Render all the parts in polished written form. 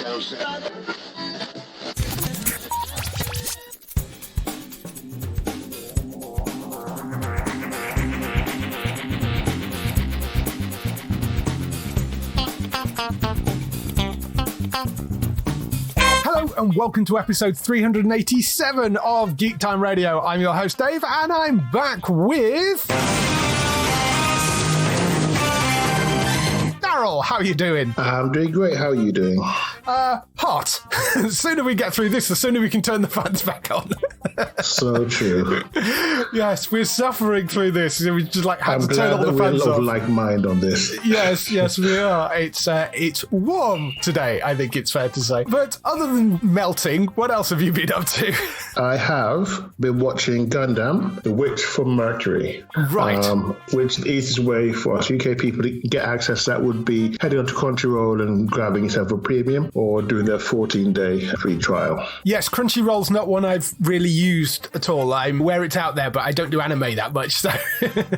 Hello and welcome to episode 387 of Geektown Radio. I'm your host Dave and I'm back with... Darryl, how are you doing? I'm doing great. How are you doing? Hot. The sooner we get through this, the sooner we can turn the fans back on. So true. Yes, we're suffering through this. We just have to turn all the fans off. I'm glad that we're of like mind on this. Yes, we are. It's warm today, I think it's fair to say. But other than melting, what else have you been up to? I have been watching Gundam, The Witch From Mercury. Right. Which the easiest way for us UK people to get access to that would be heading onto Crunchyroll and grabbing yourself a premium or doing their 14-day free trial. Yes, Crunchyroll's not one I've really used at all. I'm aware it's out there, but I don't do anime that much, so...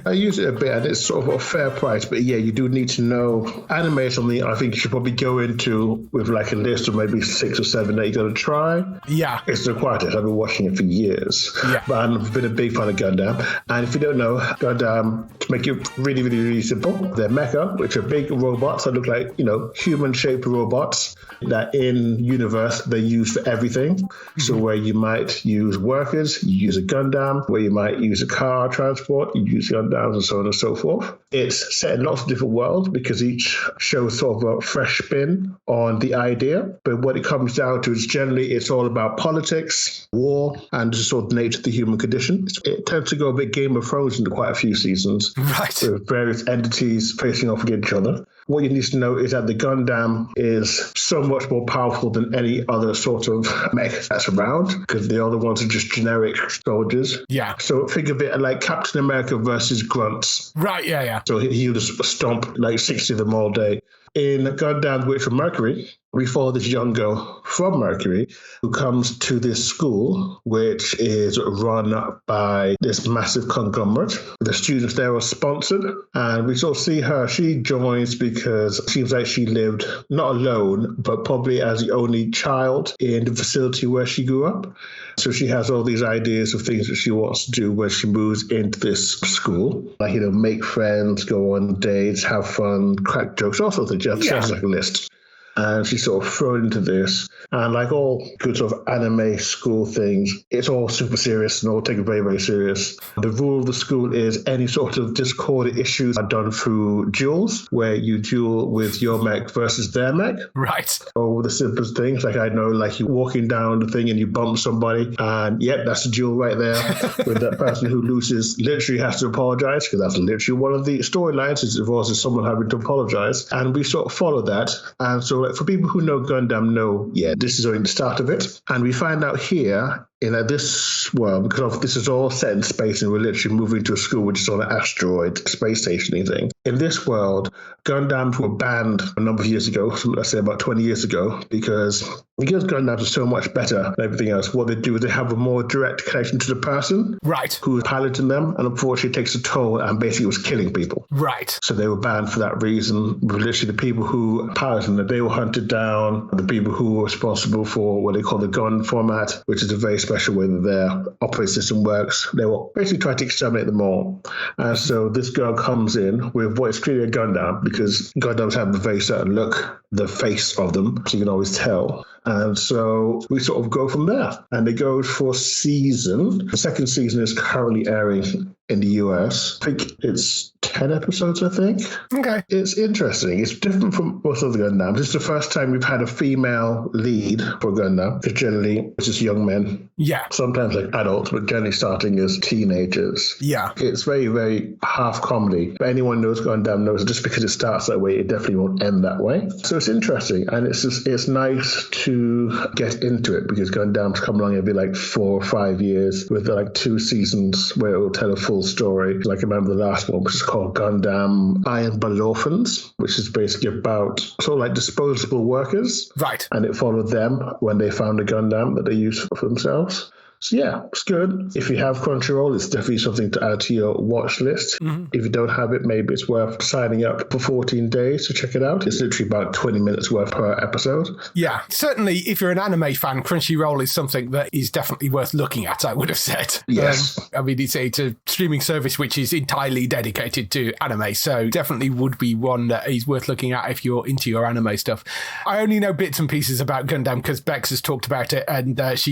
I use it a bit, and it's sort of a fair price, but yeah, you do need to know. Anime is something I think you should probably go into with like a list of maybe 6 or 7 that you're going to try. Yeah. It's the quietest. I've been watching it for years. Yeah. But I've been a big fan of Gundam. And if you don't know, Gundam, to make it really, really, really simple, they're mecha, which are big robots that look like, human-shaped robots that in universe they use for everything. Mm-hmm. So where you might use workers, you use a Gundam. Where you might use a car transport, you use Gundams and so on and so forth. It's set in lots of different worlds because each shows sort of a fresh spin on the idea. But what it comes down to is generally it's all about politics, war, and just sort of nature of the human condition. It tends to go a bit Game of Thrones into quite a few seasons. Right. With various entities facing off against each other. What you need to know is that the Gundam is so much more powerful than any other sort of mech that's around because the other ones are just generic soldiers. Yeah. So think of it like Captain America versus grunts. Right, yeah. So he'll just stomp like 60 of them all day. In Gundam Witch From Mercury, we follow this young girl from Mercury who comes to this school, which is run by this massive conglomerate. The students there are sponsored, and we sort of see her. She joins because it seems like she lived not alone, but probably as the only child in the facility where she grew up. So she has all these ideas of things that she wants to do when she moves into this school. Like, make friends, go on dates, have fun, crack jokes, all sorts of things. She has like a list. And she's sort of thrown into this. And like all good sort of anime school things, it's all super serious and all taken very, very serious. The rule of the school is any sort of discordant issues are done through duels, where you duel with your mech versus their mech. Right. Or the simplest things, like I know, like you're walking down the thing and you bump somebody, and yep, that's a duel right there. With that person who loses literally has to apologize, because that's literally one of the storylines. It involves someone having to apologize. And we sort of follow that. And so like, for people who know Gundam know, this is only the start of it. And we find out here in this world, because this is all set in space and we're literally moving to a school which is on an asteroid space station thing. In this world, Gundams were banned a number of years ago, let's say about 20 years ago, because Gundams are so much better than everything else. What they do is they have a more direct connection to the person who is piloting them, and unfortunately it takes a toll and basically was killing people. Right. So they were banned for that reason. Literally the people who piloted them, they were hunted down. The people who were responsible for what they call the gun format, which is a very special way that their operating system works, they were basically trying to exterminate them all. And so this girl comes in with what is clearly a Gundam, because Gundams have a very certain look, the face of them, so you can always tell. And so we sort of go from there. And it goes for season. The second season is currently airing in the US. I think it's 10 episodes, I think. Okay. It's interesting. It's different from most of the Gundams. This is the first time we've had a female lead for Gundam, because generally it's just young men. Yeah. Sometimes like adults, but generally starting as teenagers. Yeah. It's very, very half comedy. But anyone knows Gundam knows that just because it starts that way, it definitely won't end that way. So it's interesting. And it's nice to get into it, because Gundam's come along every like 4 or 5 years with like 2 seasons where it will tell a full story. Like I remember the last one, which is called Gundam Iron-Blooded Orphans, which is basically about sort of like disposable workers. Right. And it followed them when they found a Gundam that they used for themselves. So yeah, it's good. If you have Crunchyroll, it's definitely something to add to your watch list. If you don't have it, maybe it's worth signing up for 14 days to check it out. It's literally about 20 minutes worth per episode. Yeah, certainly if you're an anime fan, Crunchyroll is something that is definitely worth looking at, I would have said. Yes. I mean, it's a streaming service which is entirely dedicated to anime, so definitely would be one that is worth looking at if you're into your anime stuff. I only know bits and pieces about Gundam because Bex has talked about it, and there's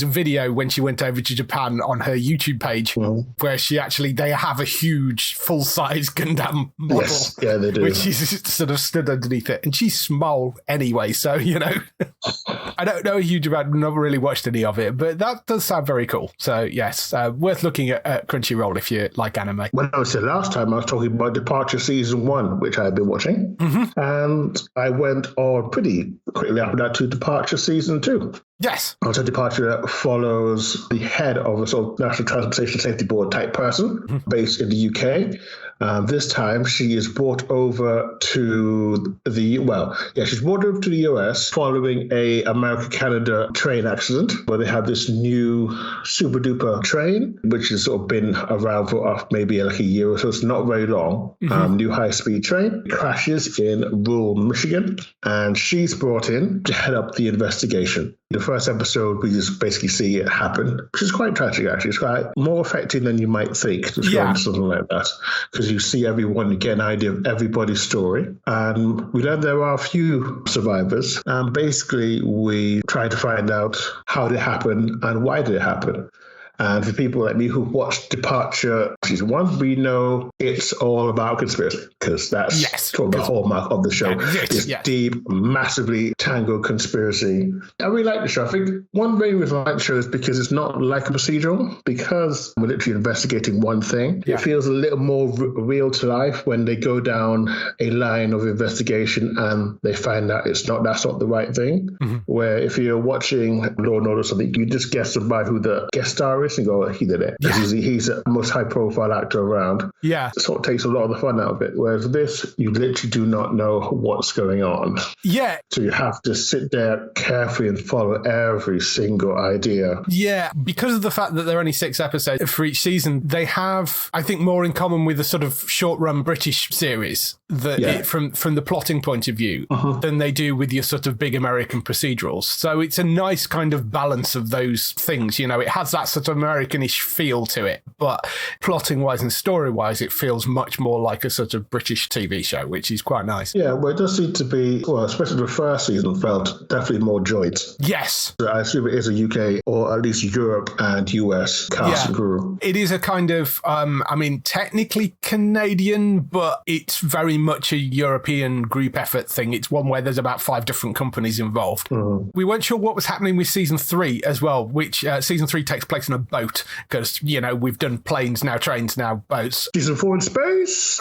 a video when she went over to Japan on her YouTube page where they have a huge full-size Gundam model. Yes, yeah, they do. Which is sort of stood underneath it, and she's small anyway, so I don't know a huge amount, never really watched any of it, but that does sound very cool. So yes, worth looking at Crunchyroll if you like anime. When I was here last time, I was talking about Departure Season 1, which I had been watching, and I went on pretty quickly after that to Departure Season 2. Yes. Also, Departure follows the head of a sort of National Transportation Safety Board type person based in the UK. This time, she is brought over to she's brought over to the US following a America-Canada train accident where they have this new super duper train, which has sort of been around for maybe like a year or so. It's not very long. New high-speed train. It crashes in rural Michigan, and she's brought in to head up the investigation. The first episode, we just basically see it happen, which is quite tragic, actually. It's quite more affecting than you might think to show something like that, because you see everyone, you get an idea of everybody's story. And we learn there are a few survivors. And basically, we try to find out how did it happen and why did it happen. And for people like me who watched Departure Season 1, we know it's all about conspiracy, because that's sort of the hallmark of the show. This deep, massively tangled conspiracy. I really like the show. I think one main reason I like the show is because it's not like a procedural, because we're literally investigating one thing. It feels a little more real to life when they go down a line of investigation and they find out that's not the right thing. Where if you're watching Law and Order or something, you just guess by who the guest star is and go, he did it. He's the most high-profile actor around. Yeah. It sort of takes a lot of the fun out of it. Whereas this, you literally do not know what's going on. Yeah. So you have to sit there carefully and follow every single idea. Yeah. Because of the fact that there are only 6 episodes for each season, they have, I think, more in common with the sort of short-run British series from the plotting point of view than they do with your sort of big American procedurals. So it's a nice kind of balance of those things. You know, it has that sort of Americanish feel to it, but plotting-wise and story-wise, it feels much more like a sort of British TV show, which is quite nice. Yeah, well, it does seem to be, well, especially the first season felt definitely more joint. Yes. I assume it is a UK or at least Europe and US cast and crew. It is a kind of, technically Canadian, but it's very much a European group effort thing. It's one where there's about 5 different companies involved. We weren't sure what was happening with season 3 as well, which season 3 takes place on a boat because, we've done planes, now trains, now boats. Season 4 in space?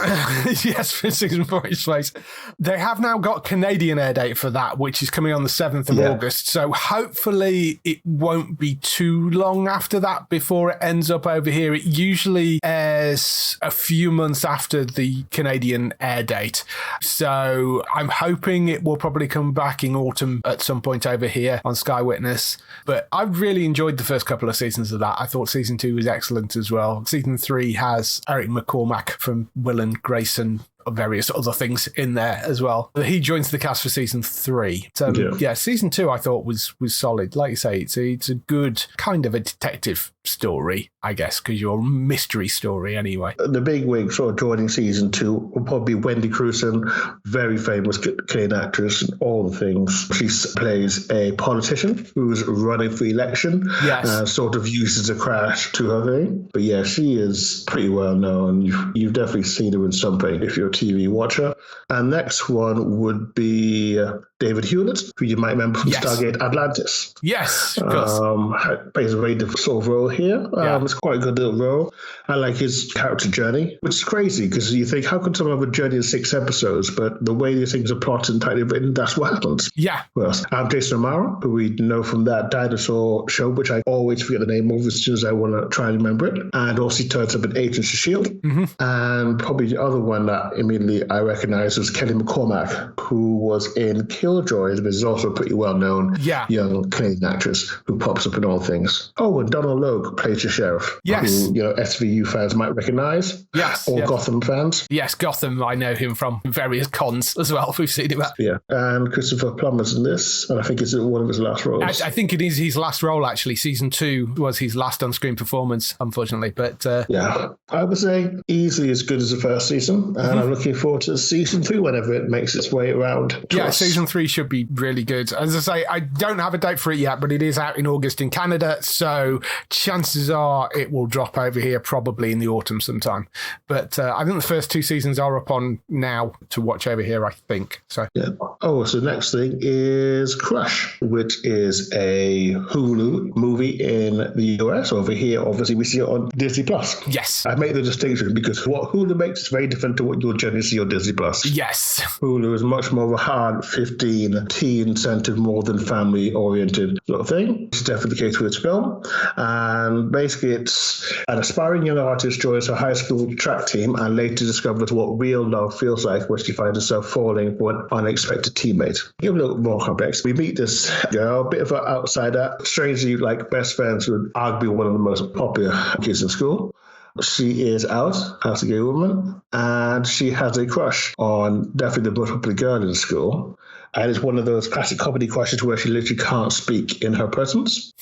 Yes, for season 4 in space. They have now got Canadian air date for that, which is coming on the 7th of August. So hopefully it won't be too long after that before it ends up over here. It usually airs a few months after the Canadian air date. So I'm hoping it will probably come back in autumn at some point over here on Sky Witness. But I've really enjoyed the first couple of seasons of that. I thought season 2 was excellent as well. Season 3 has Eric McCormack from Will and Grace and various other things in there as well. He joins the cast for season 3. So season 2 I thought was solid. Like you say, it's a good kind of a detective story, I guess, because you're a mystery story anyway. The big wig sort of joining season 2 will probably be Wendy Crewson, very famous Canadian actress and all the things. She plays a politician who's running for election. Yes. Sort of uses a crash to her thing. But yeah, she is pretty well known. You've definitely seen her in something if you're a TV watcher. And next one would be David Hewlett, who you might remember from Stargate Atlantis. Yes, of course. Plays a very different sort of role here. It's quite a good little role. I like his character journey, which is crazy because you think, how could someone have a journey in 6 episodes? But the way these things are plotted and tightly written, that's what happens. Yeah. Well, I'm Jason O'Mara, who we know from that dinosaur show, which I always forget the name of as soon as I want to try and remember it. And also he turns up in Agents of S.H.I.E.L.D. And probably the other one that immediately I recognize was Kelly McCormack, who was in Kill Killjoy is also a pretty well-known Yeah. young Canadian actress who pops up in all things. Oh, and Donald Logue plays your sheriff. Yes. Who, SVU fans might recognize. Yes. Or yes. Gotham fans. Yes, Gotham, I know him from various cons as well. We've seen him at. Yeah. And Christopher Plummer's in this, and I think it's one of his last roles. I think it is his last role, actually. Season 2 was his last on-screen performance, unfortunately. But yeah, I would say easily as good as the first season, and I'm looking forward to season 3 whenever it makes its way around to us. Season 3 should be really good. As I say, I don't have a date for it yet, but it is out in August in Canada, so chances are it will drop over here probably in the autumn sometime. But I think the first 2 seasons are up on now to watch over here, I think. So yeah. Oh, so the next thing is Crush, which is a Hulu movie in the US. Over here, obviously, we see it on Disney Plus. Yes. I make the distinction because what Hulu makes is very different to what you'll generally see on Disney Plus. Yes. Hulu is much more of a hard 15, teen-centered, more than family-oriented sort of thing. It's definitely the case with this film. And basically, it's an aspiring young artist joins her high school track team and later discovers what real love feels like when she finds herself falling for an unexpected teammate. Give it a little more context. We meet this girl, a bit of an outsider, strangely like best friends with arguably one of the most popular kids in school. She is out as a gay woman, and she has a crush on definitely the most popular girl in school. And it's one of those classic comedy crushes where she literally can't speak in her presence.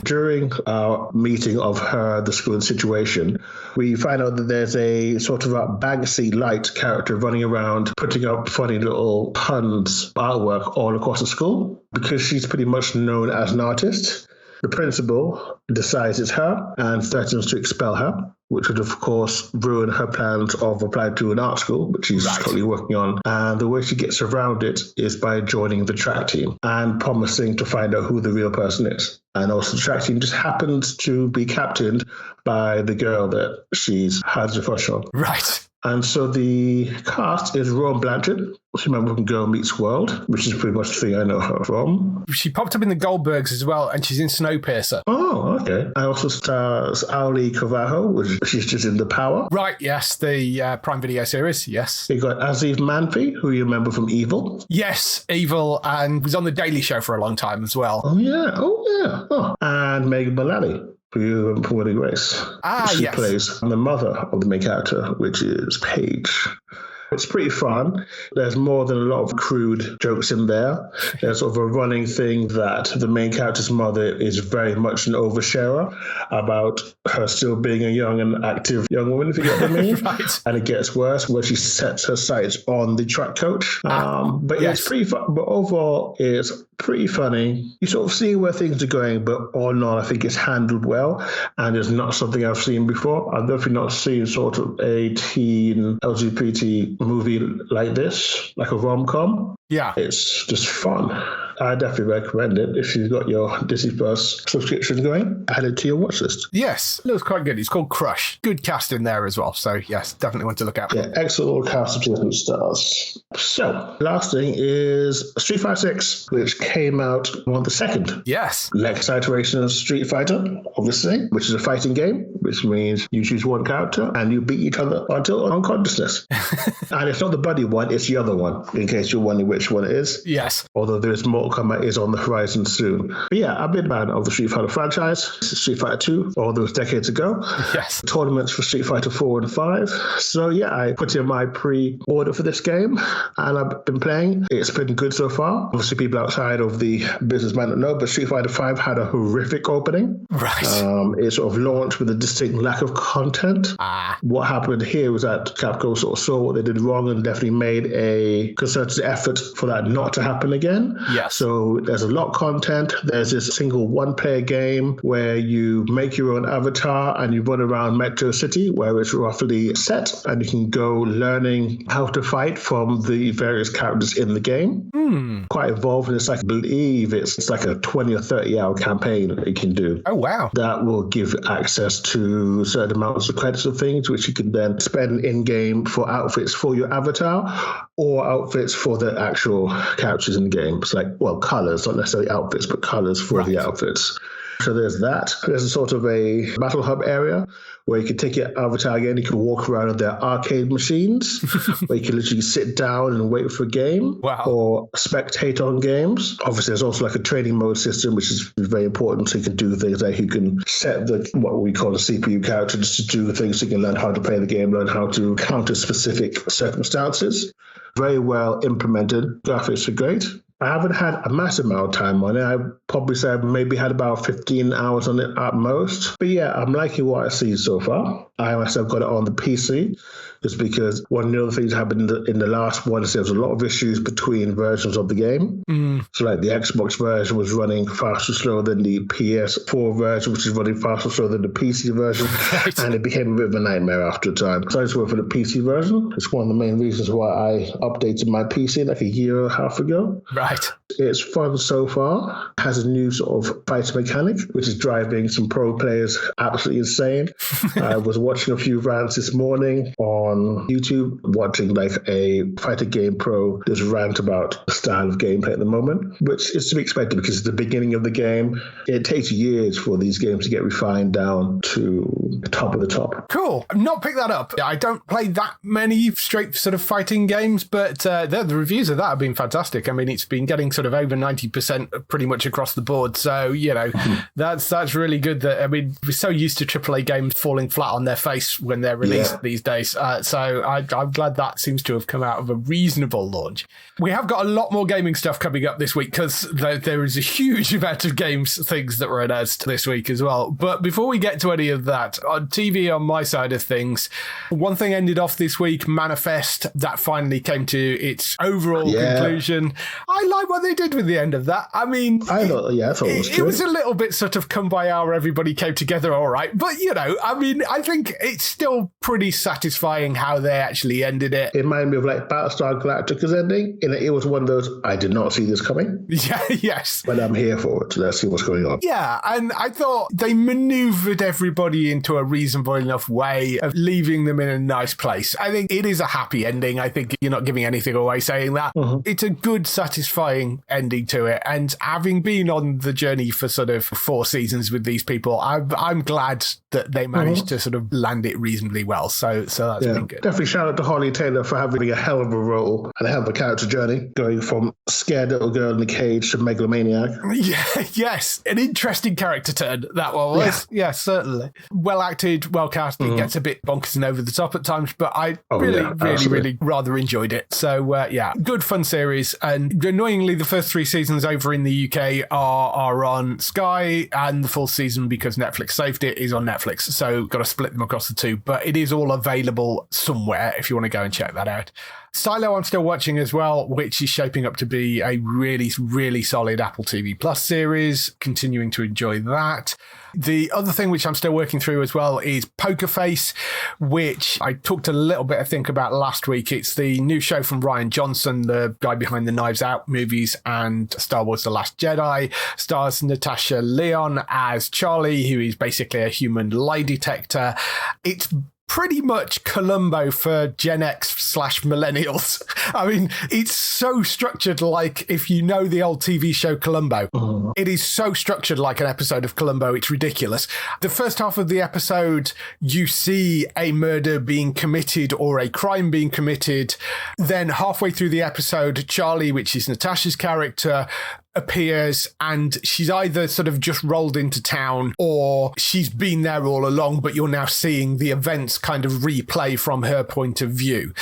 During our meeting of her, the school situation, we find out that there's a sort of a Banksy light character running around putting up funny little puns, artwork all across the school. Because she's pretty much known as an artist, the principal decides it's her and threatens to expel her, which would, of course, ruin her plans of applying to an art school, which she's currently working on. And the way she gets around it is by joining the track team and promising to find out who the real person is. And also the track team just happens to be captained by the girl that she's had a crush on. Right. And so the cast is Rowan Blanchard, which you remember from Girl Meets World, which is pretty much the thing I know her from. She popped up in the Goldbergs as well, and she's in Snowpiercer. Oh, okay. I also stars Auli Carvalho, which she's just in The Power. Right, yes, the Prime Video series, yes. You got Aziz Manfi, who you remember from Evil. Yes, Evil, and was on The Daily Show for a long time as well. Oh, yeah. Oh. And Megan Mullally, who you remember from Will & Grace. She plays the mother of the main character, which is Paige. It's pretty fun. There's more than a lot of crude jokes in there. There's sort of a running thing that the main character's mother is very much an oversharer about her still being a young and active young woman, if you get what I mean. Right. And it gets worse where she sets her sights on the track coach. But it's pretty fun. But overall, it's pretty funny. You sort of see where things are going, but all in all, I think it's handled well. And it's not something I've seen before. I've definitely not seen sort of a teen LGBT movie like this, like a rom-com. Yeah. It's just fun. I definitely recommend it if you've got your Disney Plus subscription going. Add it to your watch list. Yes, it looks quite good. It's called Crush. Good cast in there as well. So, yes, definitely one to look out for. Yeah, excellent little cast of Disney stars. So, last thing is Street Fighter 6, which came out on the 2nd. Yes. Next iteration of Street Fighter, obviously, which is a fighting game, which means you choose one character and you beat each other until unconsciousness. And it's not the buddy one, it's the other one, in case you're wondering which one it is. Yes. Although there's Mortal Kombat is on the horizon soon. But yeah, I've been a fan of the Street Fighter franchise. Street Fighter 2, all those decades ago. Yes. Tournaments for Street Fighter 4 and 5. So yeah, I put in my pre-order for this game and I've been playing. It's been good so far. Obviously, people outside of the business might not know, but Street Fighter 5 had a horrific opening. Right. It sort of launched with a distinct lack of content. What happened here was that Capcom sort of saw what they did wrong and definitely made a concerted effort for that not to happen again. Yes. So there's a lot of content. There's this single one-player game where you make your own avatar and you run around Metro City where it's roughly set, and you can go learning how to fight from the various characters in the game. Quite involved, and it's like, I believe it's like a 20 or 30 hour campaign that you can do. Oh, wow. That will give access to certain amounts of credits and things, which you can then spend in-game for outfits for your avatar or outfits for the actual characters in the game. It's like, well, colors, not necessarily outfits, but colors for the outfits. So there's that. There's a sort of a battle hub area where you can take your avatar again. You can walk around with their arcade machines where you can literally sit down and wait for a game or spectate on games. Obviously, there's also like a training mode system, which is very important. So you can do things like you can set what we call a CPU character just to do things so you can learn how to play the game, learn how to counter specific circumstances. Very well implemented. Graphics are great. I haven't had a massive amount of time on it. I probably say I've maybe had about 15 hours on it at most. But yeah, I'm liking what I see so far. I myself got it on the PC just because one of the other things that happened in the last one is there was a lot of issues between versions of the game. So like the Xbox version was running faster slower than the PS4 version, which is running faster slower than the PC version. And it became a bit of a nightmare after a time. So I just went for the PC version. It's one of the main reasons why I updated my PC like a year and a half ago. Right. It's fun so far. It has a new sort of fighter mechanic, which is driving some pro players absolutely insane. I was watching a few rants this morning on YouTube, watching like a fighter game pro just rant about the style of gameplay at the moment, which is to be expected because it's the beginning of the game. It takes years for these games to get refined down to the top of the top. Cool. I've not picked that up. I don't play that many straight sort of fighting games, but the reviews of that have been fantastic. I mean, it's been getting sort of over 90% pretty much across the board. So, you know, that's really good. That I mean, we're so used to AAA games falling flat on their face when they're released these days. So I'm glad that seems to have come out of a reasonable launch. We have got a lot more gaming stuff coming up this week because there is a huge amount of things that were announced this week as well. But before we get to any of that, on TV on my side of things, one thing ended off this week, Manifest, that finally came to its overall conclusion. I like what they did with the end of that. I mean, I thought it was a little bit sort of Kumbaya, everybody came together all right. But, you know, I mean, I think it's still pretty satisfying how they actually ended it. It reminded me of like Battlestar Galactica's ending. It was one of those, I did not see this coming. Yeah, yes. But I'm here for it. Let's see what's going on. Yeah, and I thought they maneuvered everybody into a reasonable enough way of leaving them in a nice place. I think it is a happy ending. I think you're not giving anything away saying that. It's a good, satisfying ending to it. And having been on the journey for sort of 4 seasons with these people, I'm glad that they managed to sort of land it reasonably well. So that's been good. Definitely shout out to Holly Taylor for having a hell of a role and a hell of a character journey, going from scared little girl in the cage to megalomaniac. Yeah, yes. An interesting character turn, that one was. Yeah, certainly. Well acted, well cast. It gets a bit bonkers and over the top at times, but I really rather enjoyed it. So, good fun series. And annoyingly, the first 3 seasons over in the UK are on Sky, and the full season, because Netflix saved it, is on Netflix. So, got to split them across the 2. But it is all available somewhere if you want to go and check that out. Silo I'm still watching as well, which is shaping up to be a really, really solid Apple TV Plus series. Continuing to enjoy that. The other thing which I'm still working through as well is Poker Face, which I talked a little bit, I think, about last week. It's the new show from Rian Johnson, the guy behind the Knives Out movies and Star Wars The Last Jedi. Stars Natasha Lyonne as Charlie, who is basically a human lie detector. It's pretty much Columbo for Gen X/millennials. I mean, it's so structured like, if you know the old TV show Columbo, it is so structured like an episode of Columbo, it's ridiculous. The first half of the episode, you see a murder being committed or a crime being committed. Then halfway through the episode, Charlie, which is Natasha's character, appears, and she's either sort of just rolled into town or she's been there all along, but you're now seeing the events kind of replay from her point of view.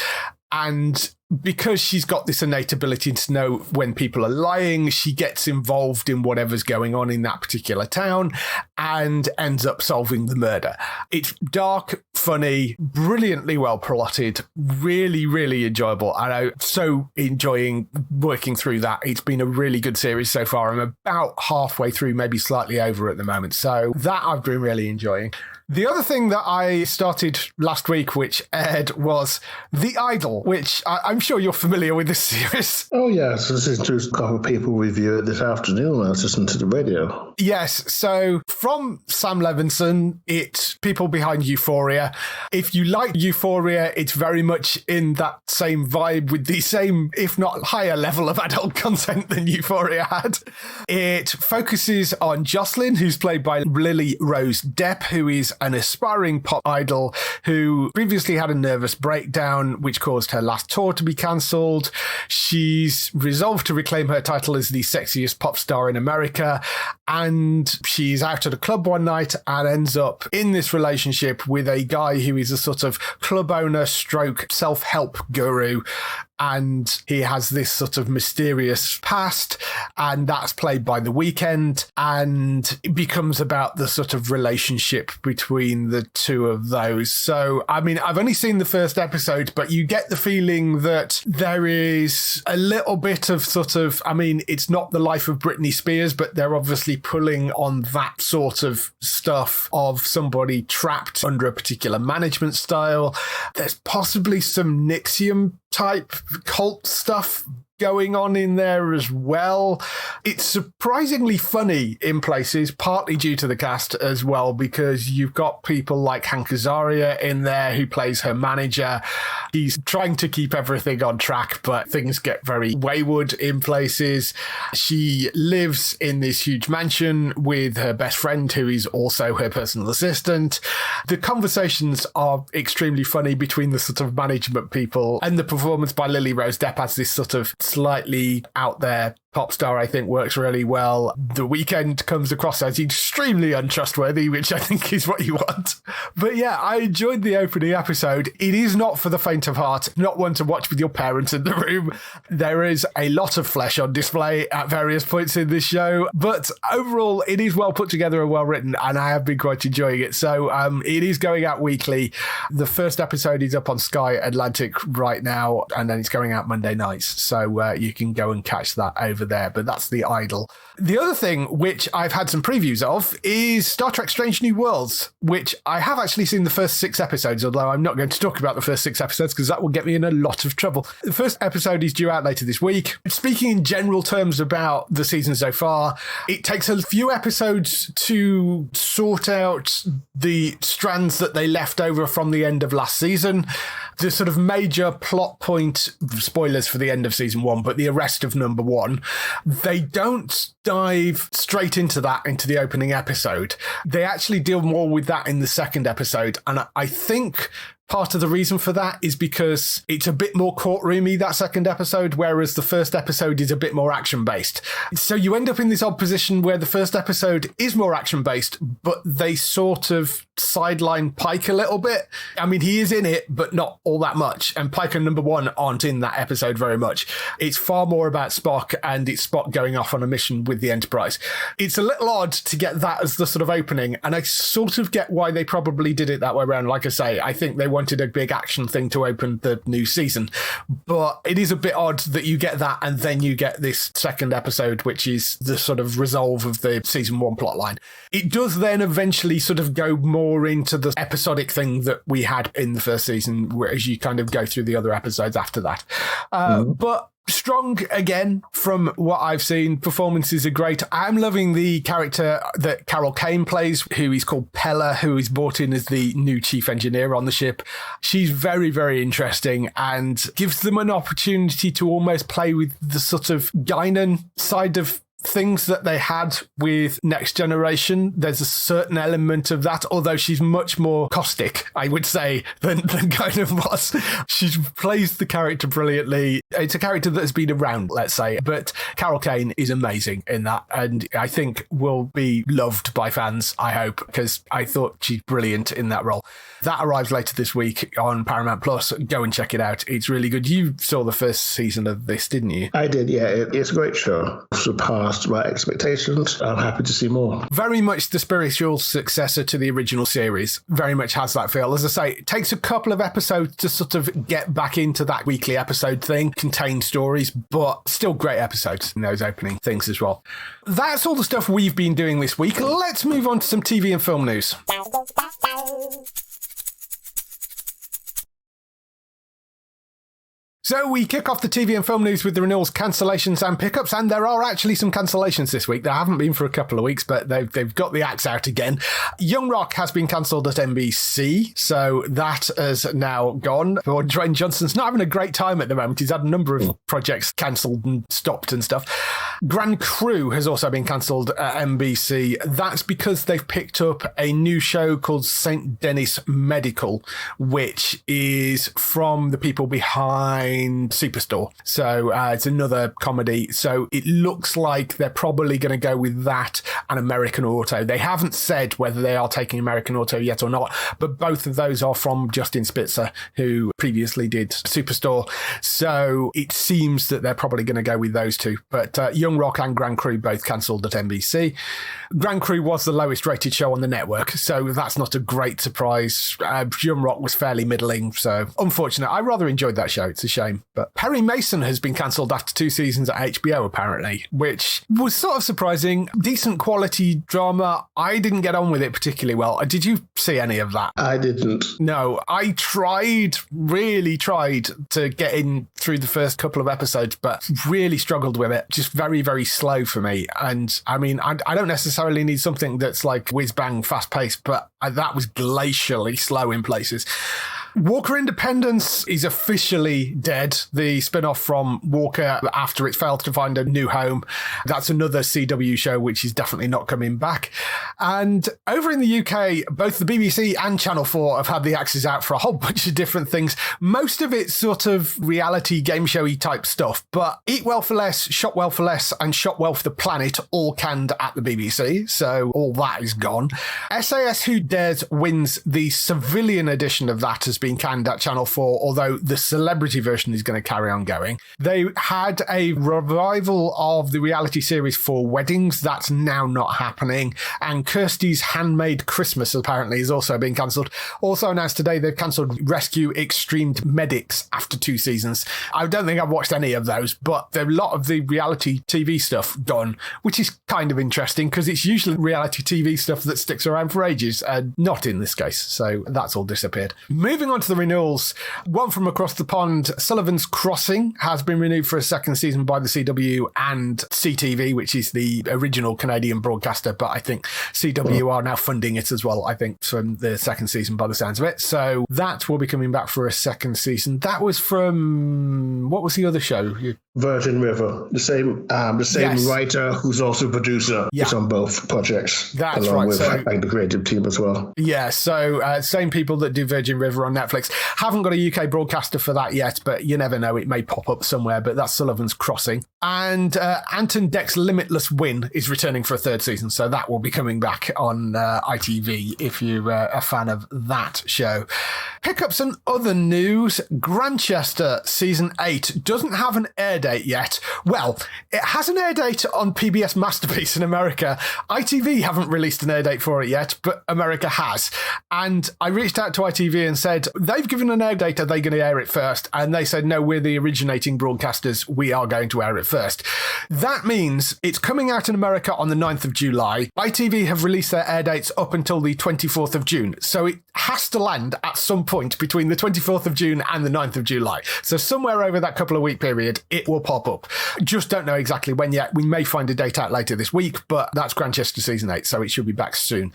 And because she's got this innate ability to know when people are lying, she gets involved in whatever's going on in that particular town and ends up solving the murder. It's dark, funny, brilliantly well plotted, really, really enjoyable. And I'm so enjoying working through that. It's been a really good series so far. I'm about halfway through, maybe slightly over at the moment. So that I've been really enjoying. The other thing that I started last week, which aired, was The Idol, which I'm sure you're familiar with this series. Oh, yes. This is just a couple of people review it this afternoon when I was listening to the radio. Yes. So from Sam Levinson. It's people behind Euphoria. If you like Euphoria, it's very much in that same vibe with the same, if not higher level of adult content than Euphoria had. It focuses on Jocelyn, who's played by Lily Rose Depp, who is an aspiring pop idol who previously had a nervous breakdown, which caused her last tour to be cancelled. She's resolved to reclaim her title as the sexiest pop star in America, and she's out at a club one night and ends up in this relationship with a guy who is a sort of club owner stroke self-help guru, and he has this sort of mysterious past, and that's played by The Weeknd, and it becomes about the sort of relationship between the two of those. So, I mean, I've only seen the first episode, but you get the feeling that there is a little bit of sort of, I mean, it's not the life of Britney Spears, but they're obviously pulling on that sort of stuff of somebody trapped under a particular management style. There's possibly some Nixium type cult stuff going on in there as well. It's surprisingly funny in places, partly due to the cast as well, because you've got people like Hank Azaria in there who plays her manager. He's trying to keep everything on track, but things get very wayward in places. She lives in this huge mansion with her best friend, who is also her personal assistant. The conversations are extremely funny between the sort of management people, and the performance by Lily Rose Depp as this sort of slightly out there pop star, I think, works really well. The Weeknd comes across as extremely untrustworthy, which I think is what you want. But yeah, I enjoyed the opening episode. It is not for the faint of heart, not one to watch with your parents in the room. There is a lot of flesh on display at various points in this show, but overall, it is well put together and well written, and I have been quite enjoying it. So it is going out weekly. The first episode is up on Sky Atlantic right now, and then it's going out Monday nights. So you can go and catch that over there, but that's The Idol. The other thing, which I've had some previews of, is Star Trek Strange New Worlds, which I have actually seen the first 6 episodes, although I'm not going to talk about the first 6 episodes because that will get me in a lot of trouble. The first episode is due out later this week. Speaking in general terms about the season so far, it takes a few episodes to sort out the strands that they left over from the end of last season. The sort of major plot point, spoilers for the end of season 1, but the arrest of number 1, they don't dive straight into that into the opening episode. They actually deal more with that in the second episode. And I think part of the reason for that is because it's a bit more courtroomy, that second episode, whereas the first episode is a bit more action-based. So you end up in this odd position where the first episode is more action-based, but they sort of sideline Pike a little bit. I mean, he is in it, but not all that much. And Pike and number 1 aren't in that episode very much. It's far more about Spock, and it's Spock going off on a mission with the Enterprise. It's a little odd to get that as the sort of opening, and I sort of get why they probably did it that way around. Like I say, I think they wanted a big action thing to open the new season, but it is a bit odd that you get that and then you get this second episode, which is the sort of resolve of the season 1 plotline. It does then eventually sort of go more into the episodic thing that we had in the first season, whereas you kind of go through the other episodes after that. But strong again from what I've seen. Performances are great. I'm loving the character that Carol Kane plays, who is called Pella, who is brought in as the new chief engineer on the ship. She's very, very interesting and gives them an opportunity to almost play with the sort of Guinan side of things that they had with Next Generation. There's a certain element of that, although she's much more caustic, I would say, than Guinan was. She plays the character brilliantly. It's a character that has been around, let's say, but Carol Kane is amazing in that, and I think will be loved by fans, I hope, because I thought she's brilliant in that role. That arrives later this week on Paramount Plus. Go and check it out. It's really good. You saw the first season of this, didn't you? I did, yeah. It's a great show. Surpassed my expectations. I'm happy to see more. Very much the spiritual successor to the original series. Very much has that feel. As I say, it takes a couple of episodes to sort of get back into that weekly episode thing, contain stories, but still great episodes in those opening things as well. That's all the stuff we've been doing this week. Let's move on to some TV and film news. So we kick off the TV and film news with the renewals, cancellations and pickups, and there are actually some cancellations this week. There haven't been for a couple of weeks, but they've got the axe out again. Young Rock has been cancelled at NBC, so that has now gone. Dwayne Johnson's not having a great time at the moment. He's had a number of projects cancelled and stopped and stuff. Grand Crew has also been cancelled at NBC. That's because they've picked up a new show called St. Denis Medical, which is from the people behind Superstore. So it's another comedy. So it looks like they're probably going to go with that and American Auto. They haven't said whether they are taking American Auto yet or not, but both of those are from Justin Spitzer, who previously did Superstore. So it seems that they're probably going to go with those two. But Young Rock and Grand Crew both cancelled at NBC. Grand Crew was the lowest rated show on the network, so that's not a great surprise. Young Rock was fairly middling, so unfortunate. I rather enjoyed that show. It's a shame. But Perry Mason has been cancelled after 2 seasons at HBO, apparently, which was sort of surprising. Decent quality drama. I didn't get on with it particularly well. Did you see any of that? I didn't. No, I really tried to get in through the first couple of episodes, but really struggled with it. Just very, very slow for me. And I mean, I don't necessarily need something that's like whiz bang fast paced, but that was glacially slow in places. Walker Independence is officially dead. The spin-off from Walker after it failed to find a new home. That's another CW show which is definitely not coming back. And over in the UK, both the BBC and Channel 4 have had the axes out for a whole bunch of different things. Most of it's sort of reality game showy type stuff, but Eat Well for Less, Shop Well for Less and Shop Well for the Planet all canned at the BBC, so all that is gone. SAS Who Dares Wins, the civilian edition of that has been canned at Channel 4, although the celebrity version is going to carry on going. They had a revival of the reality series For Weddings. That's now not happening. And Kirsty's Handmade Christmas apparently is also being cancelled. Also announced today they've cancelled Rescue Extreme Medics after 2 seasons. I don't think I've watched any of those, but there are a lot of the reality TV stuff gone, which is kind of interesting because it's usually reality TV stuff that sticks around for ages, and not in this case. So that's all disappeared. Moving on to the renewals, one from across the pond, Sullivan'S Crossing has been renewed for a 2nd season by the CW and CTV, which is the original Canadian broadcaster, but I think CW are now funding it as well, I think, from the 2nd season by the sounds of it. So that will be coming back for a 2nd season. That was from, what was the other show? Virgin River, the same yes. Writer who's also producer. Yeah. Is on both projects. That's along right. With so, the creative team as well. Yeah, so same people that do Virgin River on Netflix. Haven't got a UK broadcaster for that yet, but you never know, it may pop up somewhere, but that's Sullivan's Crossing. And Anton Deck's Limitless Win is returning for a 3rd season, so that will be coming back on ITV if you're a fan of that show. Pickups and other news. Grantchester Season 8 doesn't have an air date yet. Well, it has an air date on PBS Masterpiece in America. ITV haven't released an air date for it yet, but America has. And I reached out to ITV and said, they've given an air date, are they going to air it first? And they said, no, we're the originating broadcasters. We are going to air it first. That means it's coming out in America on the 9th of July. ITV have released their air dates up until the 24th of June. So it has to land at some point between the 24th of June and the 9th of July. So somewhere over that couple of week period, it will pop up. Just don't know exactly when yet. We may find a date out later this week, but that's Grantchester Season 8, so it should be back soon.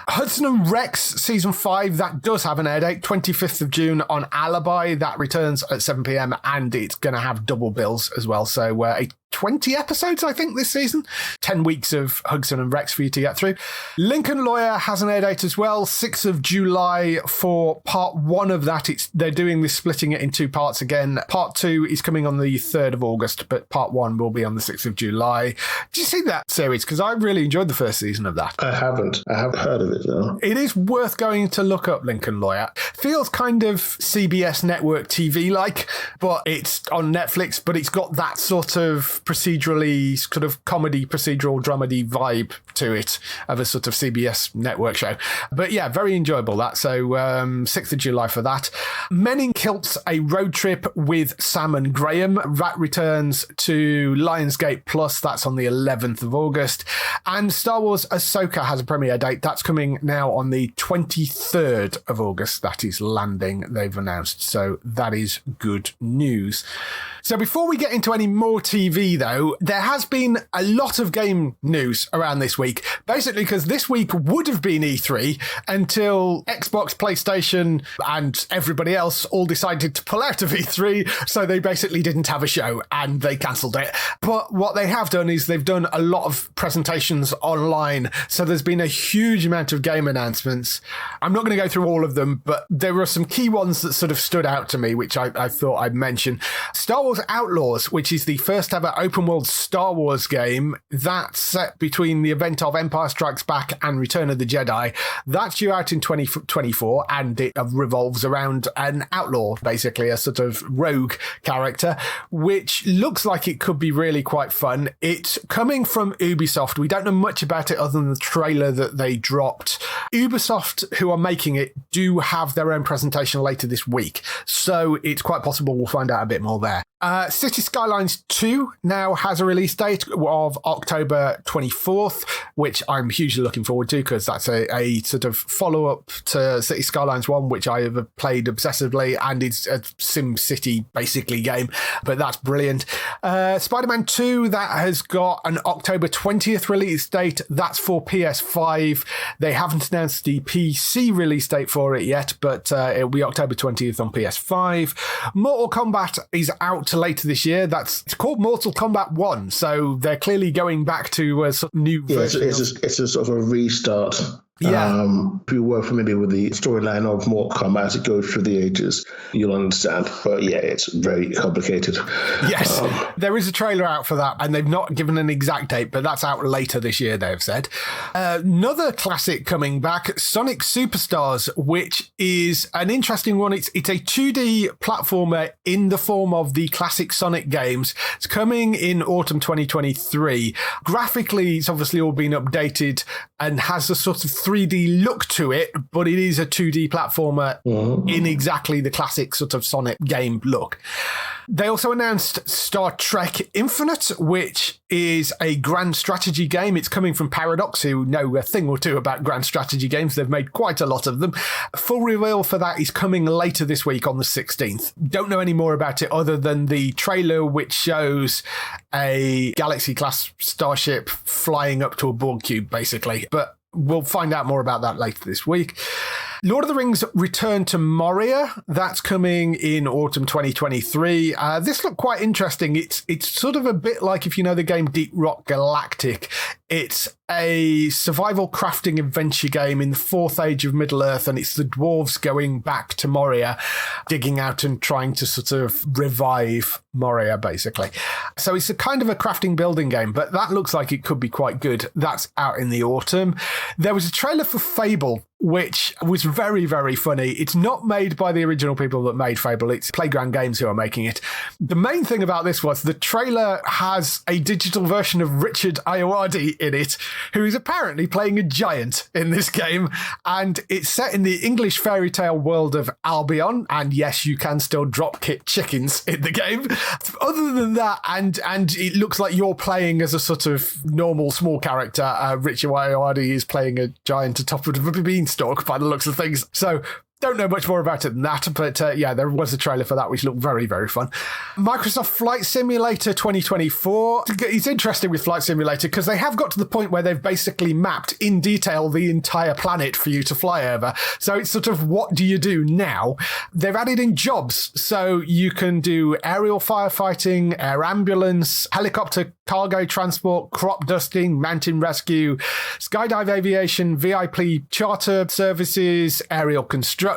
Hudson and Rex Season 5, that does have an air date, 25th of June on Alibi. That returns at 7 p.m, and it's going to have double bills as well. So 20 episodes, I think, this season. 10 weeks of Hudson and Rex for you to get through. Lincoln Lawyer has an air date as well, 6th of July for part 1 of that. They're doing this, splitting it in 2 parts again. Part 2 is coming on the 3rd of August, but part 1 will be on the 6th of July. Did you see that series? Because I really enjoyed the first season of that. I haven't. I haven't heard of it, though. It is worth going to look up, Lincoln Lawyer. Feels kind of CBS network TV-like, but it's on Netflix, but it's got that sort of of procedurally sort of comedy, procedural, dramedy vibe to it of a sort of CBS network show. But yeah, very enjoyable that. So 6th of July for that. Men in Kilts, a road trip with Sam and Graham. That returns to Lionsgate Plus. That's on the 11th of August. And Star Wars Ahsoka has a premiere date. That's coming now on the 23rd of August. That is landing, they've announced. So that is good news. So before we get into any more TV, though, there has been a lot of game news around this week, basically because this week would have been E3 until Xbox, PlayStation, and everybody else all decided to pull out of E3, so they basically didn't have a show and they cancelled it. But what they have done is they've done a lot of presentations online, so there's been a huge amount of game announcements. I'm not going to go through all of them, but there were some key ones that sort of stood out to me, which I thought I'd mention. Star Wars Outlaws, which is the first ever open world Star Wars game that's set between the event of Empire Strikes Back and Return of the Jedi. That's due out in 2024, and it revolves around an outlaw, basically a sort of rogue character, which looks like it could be really quite fun. It's coming from Ubisoft. We don't know much about it other than the trailer that they dropped. Ubisoft, who are making it, do have their own presentation later this week, so it's quite possible we'll find out a bit more there. City Skylines 2 now has a release date of October 24th, which I'm hugely looking forward to because that's a sort of follow-up to City Skylines 1, which I have played obsessively, and it's a Sim City basically game, but that's brilliant. Spider-Man 2, that has got an October 20th release date. That's for PS5. They haven't announced the PC release date for it yet, but it'll be October 20th on PS5. Mortal Kombat is out later this year. It's called Mortal Kombat 1, so they're clearly going back to a sort of new version. It's a sort of a restart. Yeah. If you were familiar with the storyline of Mortal Kombat as it goes through the ages, you'll understand. But yeah, it's very complicated. Yes, there is a trailer out for that, and they've not given an exact date, but that's out later this year, they've said. Another classic coming back, Sonic Superstars, which is an interesting one. It's a 2D platformer in the form of the classic Sonic games. It's coming in autumn 2023. Graphically, it's obviously all been updated and has a sort of 3D look to it, but it is a 2D platformer in exactly the classic sort of Sonic game look. They also announced Star Trek Infinite, which is a grand strategy game. It's coming from Paradox, who know a thing or two about grand strategy games. They've made quite a lot of them. Full reveal for that is coming later this week on the 16th. Don't know any more about it other than the trailer, which shows a Galaxy-class starship flying up to a Borg cube, basically. But we'll find out more about that later this week. Lord of the Rings Return to Moria, that's coming in autumn 2023. This looked quite interesting. It's sort of a bit like, if you know the game Deep Rock Galactic, it's a survival crafting adventure game in the fourth age of Middle-earth, and it's the dwarves going back to Moria, digging out and trying to sort of revive Moria, basically. So it's a kind of a crafting building game, but that looks like it could be quite good. That's out in the autumn. There was a trailer for Fable, which was very, very funny. It's not made by the original people that made Fable. It's Playground Games who are making it. The main thing about this was the trailer has a digital version of Richard Ayoade in it, who is apparently playing a giant in this game. And it's set in the English fairy tale world of Albion. And yes, you can still drop kick chickens in the game. Other than that, and it looks like you're playing as a sort of normal small character. Richard Ayoade is playing a giant atop of a beanstalk by the looks of things. So don't know much more about it than that, but yeah, there was a trailer for that, which looked very, very fun. Microsoft Flight Simulator 2024. It's interesting with Flight Simulator because they have got to the point where they've basically mapped in detail the entire planet for you to fly over. So it's sort of, what do you do now? They've added in jobs, so you can do aerial firefighting, air ambulance, helicopter cargo transport, crop dusting, mountain rescue, skydive aviation, VIP charter services, aerial construction,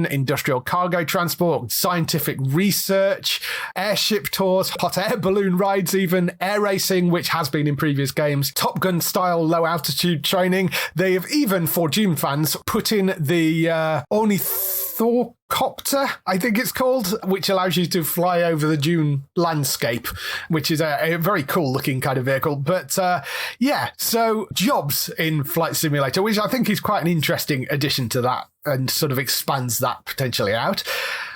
industrial cargo transport, scientific research, airship tours, hot air balloon rides even, air racing, which has been in previous games, Top Gun style low altitude training. They have even, for Doom fans, put in the ornithology Thorcopter, I think it's called, which allows you to fly over the dune landscape, which is a very cool looking kind of vehicle. But so jobs in Flight Simulator, which I think is quite an interesting addition to that and sort of expands that potentially out.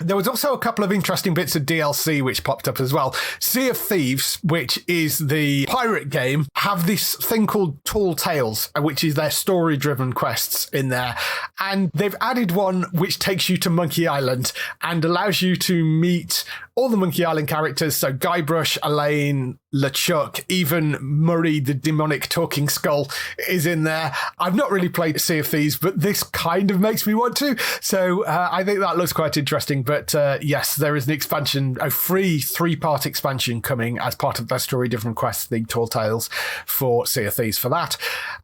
There was also a couple of interesting bits of DLC which popped up as well. Sea of Thieves, which is the pirate game, have this thing called Tall Tales, which is their story-driven quests in there. And they've added one which takes you to Monkey Island and allows you to meet all the Monkey Island characters. So Guybrush, Elaine, LeChuck, even Murray, the demonic talking skull, is in there. I've not really played Sea of Thieves, but this kind of makes me want to. So I think that looks quite interesting. But yes, there is an expansion, a free 3-part expansion coming as part of their story-driven quest, the Tall Tales, for Sea of Thieves for that.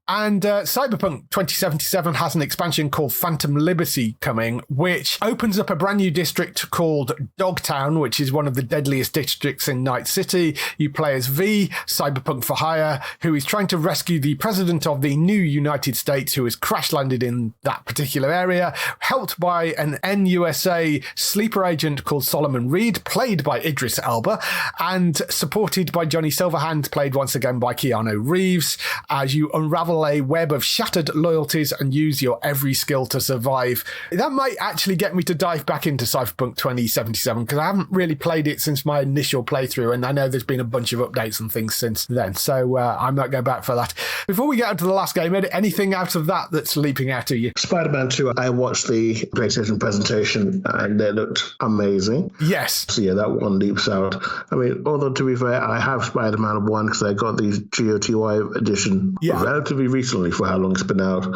And Cyberpunk 2077 has an expansion called Phantom Liberty coming, which opens up a brand new district called Dogtown, which is one of the deadliest districts in Night City. You play as V, Cyberpunk for Hire, who is trying to rescue the president of the new United States, who has crash landed in that particular area, helped by an NUSA sleeper agent called Solomon Reed, played by Idris Elba, and supported by Johnny Silverhand, played once again by Keanu Reeves, as you unravel a web of shattered loyalties and use your every skill to survive. That might actually get me to dive back into Cyberpunk 2077, because I haven't really played it since my initial playthrough, and I know there's been a bunch of updates and things since then, so I might go back for that. Before we get on to the last game, anything out of that that's leaping out at you? Spider-Man 2, I watched the PlayStation presentation and it looked amazing. Yes. So yeah, that one leaps out. I mean, although to be fair, I have Spider-Man 1 because I got the GOTY edition relatively recently for how long it's been out,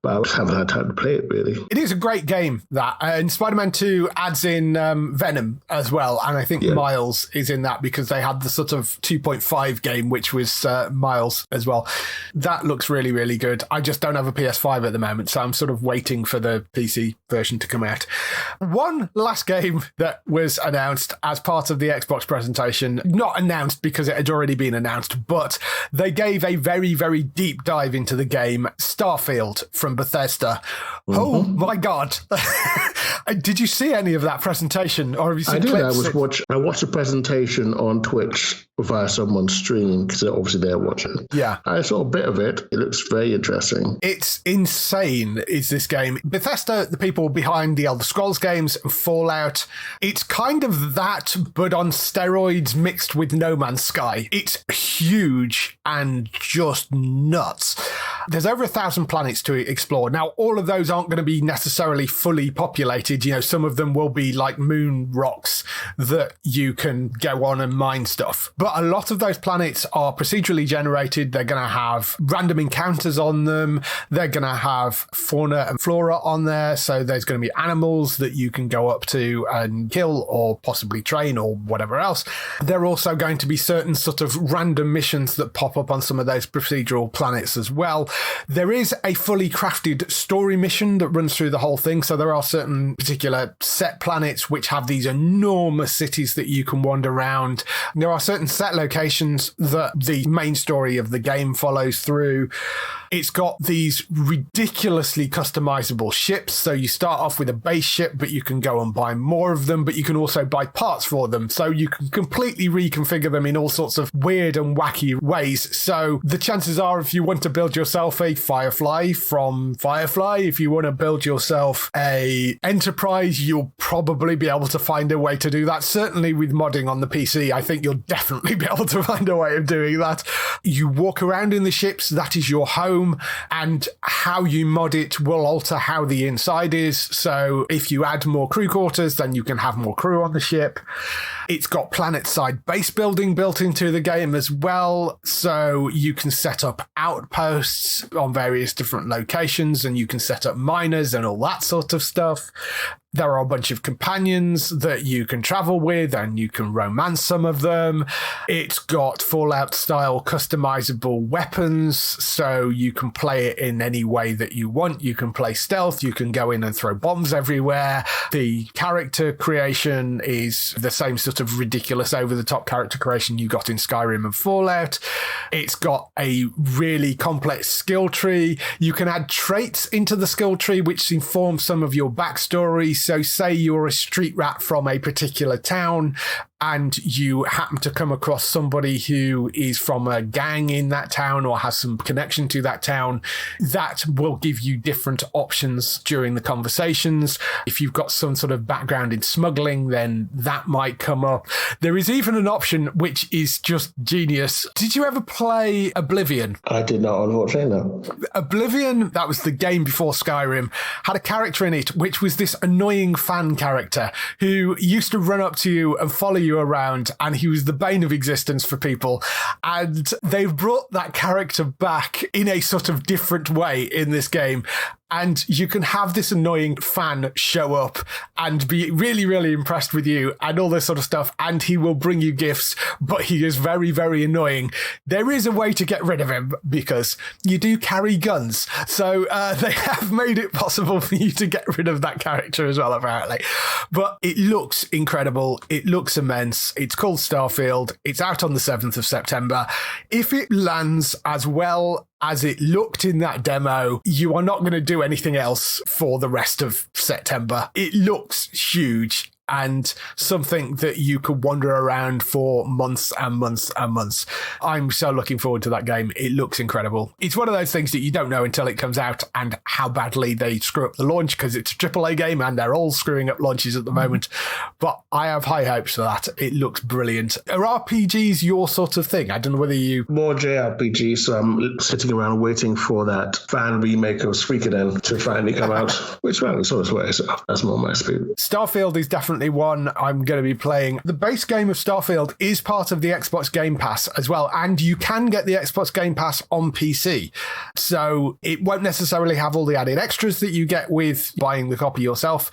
but I just haven't had time to play it really. It is a great game, that, and Spider-Man 2 adds in Venom as well, and I think Miles is in that because they had the sort of 2.5 game, which was Miles as well. That looks really, really good. I just don't have a PS5 at the moment, so I'm sort of waiting for the PC version to come out. One last game that was announced as part of the Xbox presentation, not announced because it had already been announced, but they gave a very, very deep dive into the game, Starfield from Bethesda. Mm-hmm. Oh my God. Did you see any of that presentation, or have you seen clips? I watched a presentation on Twitch via someone's stream because obviously they're watching. Yeah. I saw a bit of it. It looks very interesting. It's insane, is this game. Bethesda, the people behind the Elder Scrolls games and Fallout, it's kind of that, but on steroids mixed with No Man's Sky. It's huge and just nuts. There's over 1,000 planets to explore. Now, all of those aren't going to be necessarily fully populated. You know, some of them will be like moon rocks that you can go on and mine stuff. But a lot of those planets are procedurally generated. They're going to have random encounters on them. They're going to have fauna and flora on there. So there's going to be animals that you can go up to and kill or possibly train or whatever else. There are also going to be certain sort of random missions that pop up on some of those procedural planets as well. There is a fully crafted story mission that runs through the whole thing. So there are certain particular set planets which have these enormous cities that you can wander around. There are certain set locations that the main story of the game follows through. It's got these ridiculously customizable ships. So you start off with a base ship, but you can go and buy more of them, but you can also buy parts for them. So you can completely reconfigure them in all sorts of weird and wacky ways. So the chances are, if you want to build yourself a Firefly from Firefly, if you want to build yourself a Enterprise, you'll probably be able to find a way to do that. Certainly with modding on the PC, I think you'll definitely be able to find a way of doing that. You walk around in the ships, that is your home. And how you mod it will alter how the inside is. So if you add more crew quarters, then you can have more crew on the ship. It's got planet-side base building built into the game as well. So you can set up outposts on various different locations, and you can set up miners and all that sort of stuff. There are a bunch of companions that you can travel with, and you can romance some of them. It's got Fallout-style customizable weapons, so you can play it in any way that you want. You can play stealth, you can go in and throw bombs everywhere. The character creation is the same sort of ridiculous, over-the-top character creation you got in Skyrim and Fallout. It's got a really complex skill tree. You can add traits into the skill tree, which inform some of your backstory. So say you're a street rat from a particular town and you happen to come across somebody who is from a gang in that town or has some connection to that town, that will give you different options during the conversations. If you've got some sort of background in smuggling, then that might come up. There is even an option which is just genius. Did you ever play Oblivion? I did not, unfortunately, no. Oblivion, that was the game before Skyrim, had a character in it which was this annoying fan character who used to run up to you and follow you around, and he was the bane of existence for people. And they've brought that character back in a sort of different way in this game. And you can have this annoying fan show up and be really, really impressed with you and all this sort of stuff. And he will bring you gifts, but he is very, very annoying. There is a way to get rid of him because you do carry guns. So they have made it possible for you to get rid of that character as well, apparently. But it looks incredible. It looks immense. It's called Starfield. It's out on the 7th of September. If it lands as well as it looked in that demo, you are not going to do anything else for the rest of September. It looks huge and something that you could wander around for months and months and months. I'm so looking forward to that game. It looks incredible. It's one of those things that you don't know until it comes out and how badly they screw up the launch, because it's a AAA game and they're all screwing up launches at the moment. But I have high hopes for that. It looks brilliant. Are RPGs your sort of thing? I don't know whether you... More JRPG, so I'm sitting around waiting for that fan remake of Suikoden to finally come out, which, well, it's always way, so that's more my speed. Starfield is definitely one I'm going to be playing. The base game of Starfield is part of the Xbox Game Pass as well, and you can get the Xbox Game Pass on PC. So it won't necessarily have all the added extras that you get with buying the copy yourself,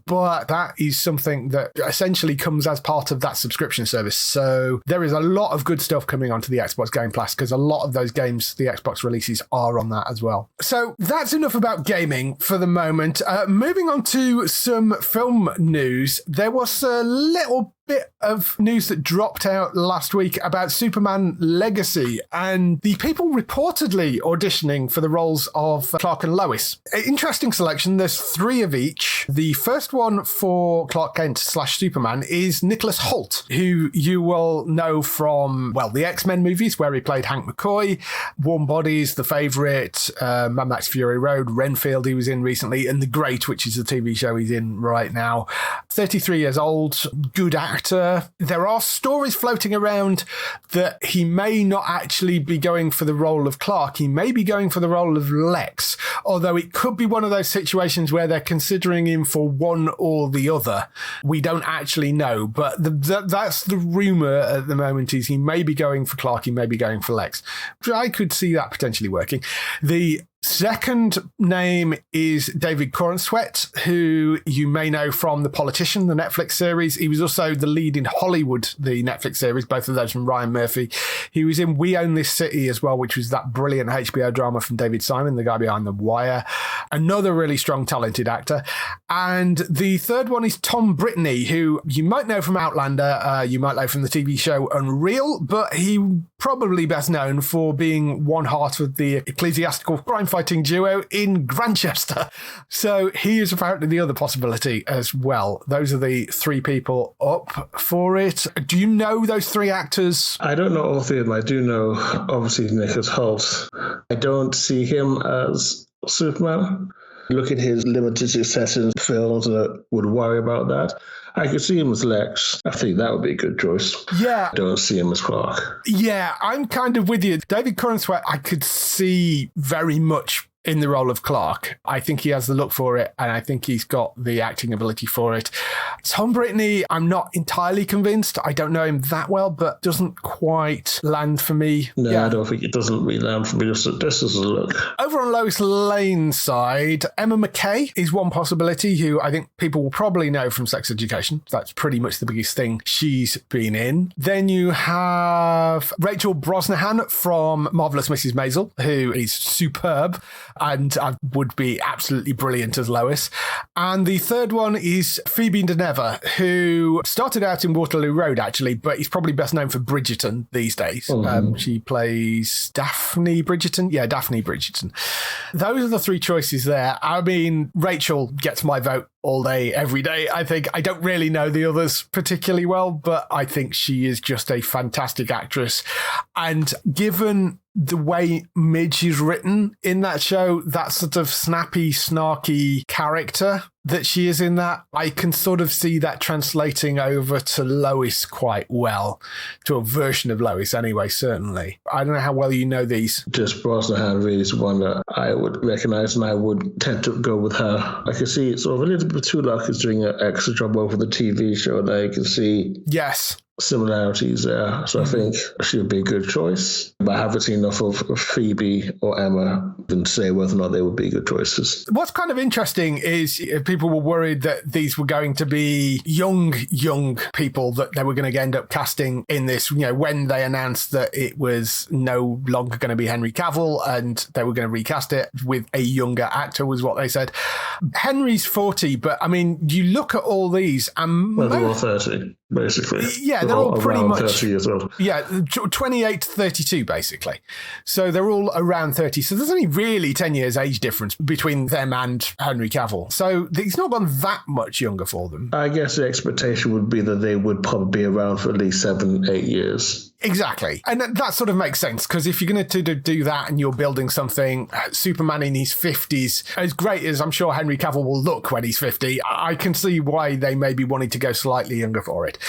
but that is something that essentially comes as part of that subscription service. So there is a lot of good stuff coming onto the Xbox Game Pass because a lot of those games, the Xbox releases, are on that as well. So that's enough about gaming for the moment. Moving on to some film news. There was a little bit of news that dropped out last week about Superman Legacy and the people reportedly auditioning for the roles of Clark and Lois. Interesting selection. There's 3 of each. The first one for Clark Kent / Superman is Nicholas Hoult, who you will know from, well, the X-Men movies where he played Hank McCoy, Warm Bodies, The Favourite, Mad Max Fury Road, Renfield he was in recently, and The Great, which is the TV show he's in right now. 33 years old, good actor. There are stories floating around that he may not actually be going for the role of Clark. He may be going for the role of Lex, although it could be one of those situations where they're considering him for one or the other. We don't actually know, but that's the rumour at the moment, is he may be going for Clark, he may be going for Lex. I could see that potentially working. The second name is David Corenswet, who you may know from The Politician, the Netflix series. He was also the lead in Hollywood, the Netflix series, both of those from Ryan Murphy. He was in We Own This City as well, which was that brilliant HBO drama from David Simon, the guy behind The Wire. Another really strong, talented actor. And the third one is Tom Brittany, who you might know from Outlander, you might know from the TV show Unreal, but he probably best known for being one half of the ecclesiastical crime-fighting duo in Grantchester. So he is apparently the other possibility as well. Those are the 3 people up for it. Do you know those 3 actors? I don't know all 3 of them. I do know, obviously, Nicholas Hoult. I don't see him as Superman. Look at his limited success in films and would worry about that. I could see him as Lex. I think that would be a good choice. Yeah. I don't see him as Clark. Yeah, I'm kind of with you. David Corenswet, I could see very much in the role of Clark. I think he has the look for it, and I think he's got the acting ability for it. Tom Brittany, I'm not entirely convinced. I don't know him that well, but doesn't quite land for me. No, yeah. I don't think it doesn't really land for me. This is a look. Over on Lois Lane's side, Emma McKay is one possibility, who I think people will probably know from Sex Education. That's pretty much the biggest thing she's been in. Then you have Rachel Brosnahan from Marvelous Mrs. Maisel, who is superb. and would be absolutely brilliant as Lois. And the third one is Phoebe Deneva, who started out in Waterloo Road, actually, but he's probably best known for Bridgerton these days. She plays Daphne Bridgerton. Yeah, Daphne Bridgerton. Those are the three choices there. I mean, Rachel gets my vote all day, every day. I think I don't really know the others particularly well, but I think she is just a fantastic actress. And given the way Midge is written in that show, that sort of snappy, snarky character that she is in that, I can sort of see that translating over to Lois quite well, to a version of Lois anyway, certainly. I don't know how well you know these. Just Brosnan Henry is one that I would recognize, and I would tend to go with her. I can see it's sort of a little bit too luck is doing an extra job over the TV show, and I can see similarities there. So I think she would be a good choice. But I haven't seen enough of Phoebe or Emma to say whether or not they would be good choices. What's kind of interesting is people were worried that these were going to be young people that they were going to end up casting in this, when they announced that it was no longer going to be Henry Cavill and they were going to recast it with a younger actor, was what they said. Henry's 40, but I mean, you look at all these and... Well, they're all 30, basically. Yeah, they're all pretty much 30 years old. Yeah, 28 to 32, basically. So they're all around 30. So there's only really 10 years age difference between them and Henry Cavill. So he's not gone that much younger for them. I guess the expectation would be that they would probably be around for at least 7-8 years. Exactly. And that sort of makes sense, because if you're going to do that and you're building something, Superman in his 50s, as great as I'm sure Henry Cavill will look when he's 50, I can see why they maybe wanted to go slightly younger for it.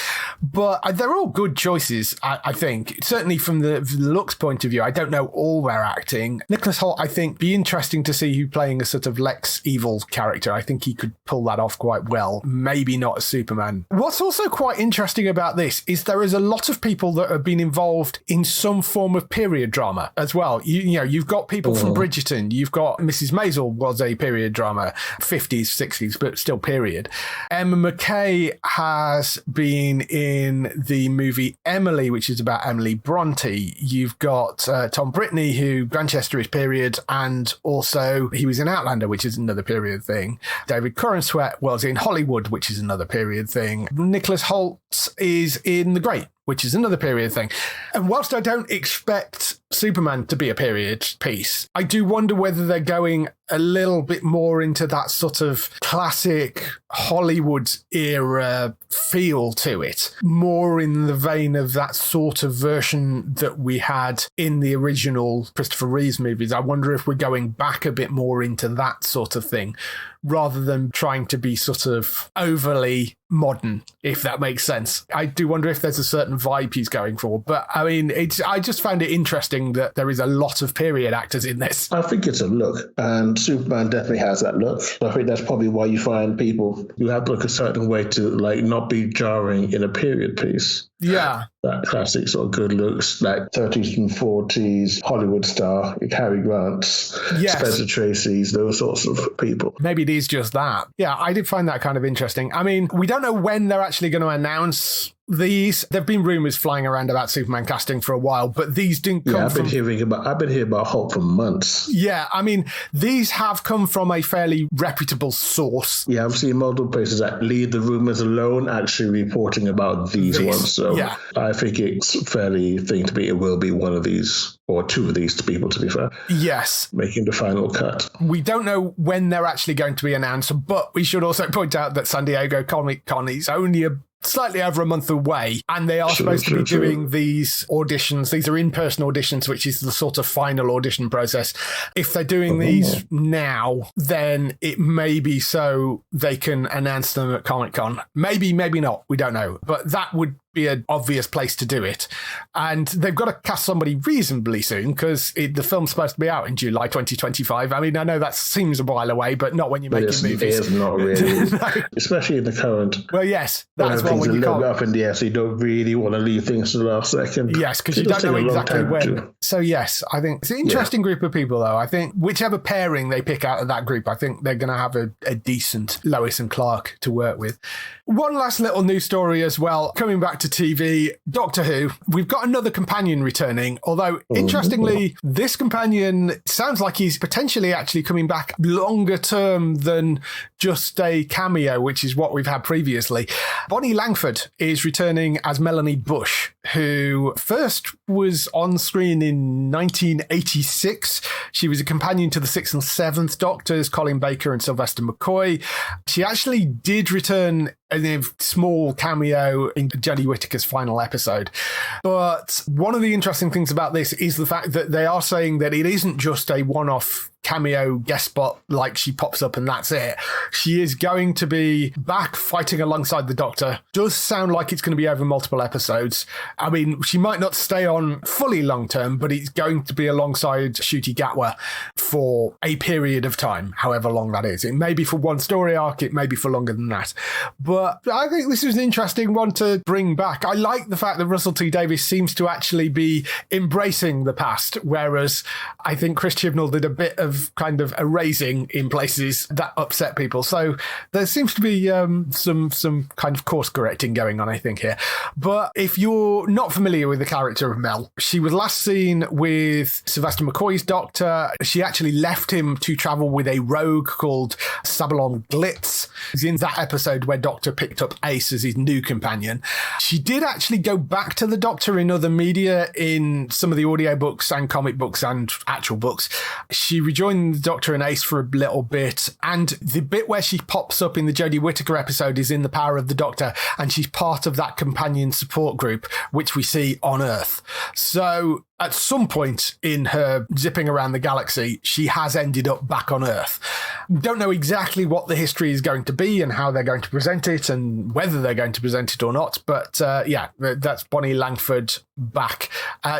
But they're all good choices, I think. Certainly from the looks point of view, I don't know all their acting. Nicholas Hoult, I think, be interesting to see who playing a sort of Lex Evil character. I think he could pull that off quite well. Maybe not as Superman. What's also quite interesting about this is there is a lot of people that have been involved in some form of period drama as well. You've got people from Bridgerton. You've got Mrs. Maisel was a period drama, 50s, 60s, but still period. Emma McKay has been in the movie Emily, which is about Emily Bronte. You've got Tom Brittney, who Manchester is period, and also he was in Outlander, which is another period thing. David Corenswet was in Hollywood, which is another period thing. Nicholas Hoult is in The Great, which is another period thing. And whilst I don't expect Superman to be a period piece, I do wonder whether they're going a little bit more into that sort of classic Hollywood era feel to it, more in the vein of that sort of version that we had in the original Christopher Reeves movies. I wonder if we're going back a bit more into that sort of thing, rather than trying to be sort of overly modern, if that makes sense. I do wonder if there's a certain vibe he's going for. But I mean, I just found it interesting that there is a lot of period actors in this. I think it's a look, and Superman definitely has that look. I think that's probably why you find people who have to look a certain way to not be jarring in a period piece. Yeah. That classic sort of good looks, like 30s and 40s Hollywood star, like Cary Grant's, Spencer Tracy's, those sorts of people. Maybe it is just that. Yeah, I did find that kind of interesting. I mean, we don't know when they're actually going to announce these. There've been rumors flying around about Superman casting for a while, but these didn't come I've been hearing about Hope for months. Yeah, I mean, these have come from a fairly reputable source. Yeah, I've seen multiple places that leave the rumors alone actually reporting about these ones. So yeah. I think it's fairly thing to be, it will be one of these or two of these people, to be fair. Yes. Making the final cut. We don't know when they're actually going to be announced, but we should also point out that San Diego Comic-Con is only slightly over a month away, and they are supposed to be doing these auditions. These are in-person auditions, which is the sort of final audition process. If they're doing these now, then it may be so they can announce them at Comic-Con. Maybe not. We don't know. But that would be an obvious place to do it. And they've got to cast somebody reasonably soon, because the film's supposed to be out in July 2025. I mean, I know that seems a while away, but not when you're making movies. It is not really. No. Especially in the current. Well, yes. That's things a little bit up in the air, so you don't really want to leave things to the last second. Yes, because you don't know exactly when. So yes, I think it's an interesting group of people, though. I think whichever pairing they pick out of that group, I think they're going to have a decent Lois and Clark to work with. One last little news story as well, coming back back to TV, Doctor Who. We've got another companion returning, although interestingly, this companion sounds like he's potentially actually coming back longer term than just a cameo, which is what we've had previously. Bonnie Langford is returning as Melanie Bush, who first was on screen in 1986. She was a companion to the 6th and 7th Doctors, Colin Baker and Sylvester McCoy. She actually did return in a small cameo in Jodie Whittaker's final episode. But one of the interesting things about this is the fact that they are saying that it isn't just a one-off cameo guest spot, like she pops up and that's it. She is going to be back fighting alongside the Doctor. Does sound like it's going to be over multiple episodes. I mean, she might not stay on fully long term, but it's going to be alongside Ncuti Gatwa for a period of time, however long that is. It may be for one story arc, it may be for longer than that. But I think this is an interesting one to bring back. I like the fact that Russell T Davies seems to actually be embracing the past, whereas I think Chris Chibnall did a bit of kind of erasing in places that upset people. So there seems to be some kind of course correcting going on, I think, here. But if you're not familiar with the character of Mel, she was last seen with Sylvester McCoy's Doctor. She actually left him to travel with a rogue called Sabalon Glitz. It's in that episode where Doctor picked up Ace as his new companion. She did actually go back to the Doctor in other media, in some of the audiobooks and comic books and actual books. She rejoined the Doctor and Ace for a little bit, and the bit where she pops up in the Jodie Whittaker episode is in The Power of the Doctor, and she's part of that companion support group which we see on Earth. So at some point in her zipping around the galaxy, she has ended up back on Earth. Don't know exactly what the history is going to be and how they're going to present it and whether they're going to present it or not. But yeah, that's Bonnie Langford back.